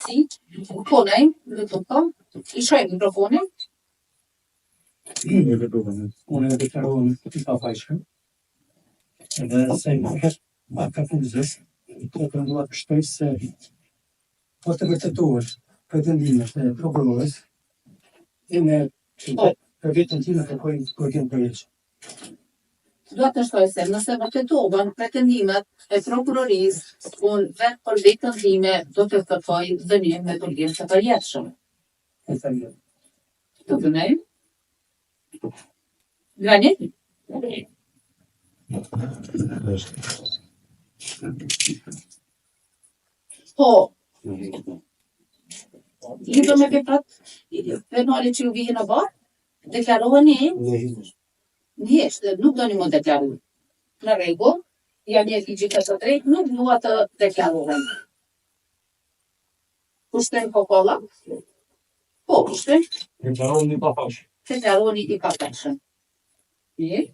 drejtësi. Po, nej, në të kam, I shojmë mikrofonin. Unë e deklarohen të pafajshëm. Edhe se ka fundës, të përndua të shtoj se po të vërtetohet pretendimet e prokurores, dhe me për vetën time kërkojnë kërkim për leqë. Dua të shtoj se nëse vërtetohen pretendimet e prokurorisë, unë vetë për vetën time do të kërkoj dënim me burgim të përjetshëm. Të dënej? Granit? Po, lidhur me veprat penale që ju vihin në barë, deklaroheni njështë, nuk doni më deklaru. Në rregull, janë një ligjit të drejtë, nuk dua të deklarohen. Kushtojnë kokolla? Po, kushtojnë. Deklaroheni i pafajshëm. Deklaroheni I pafajshëm. Mirë.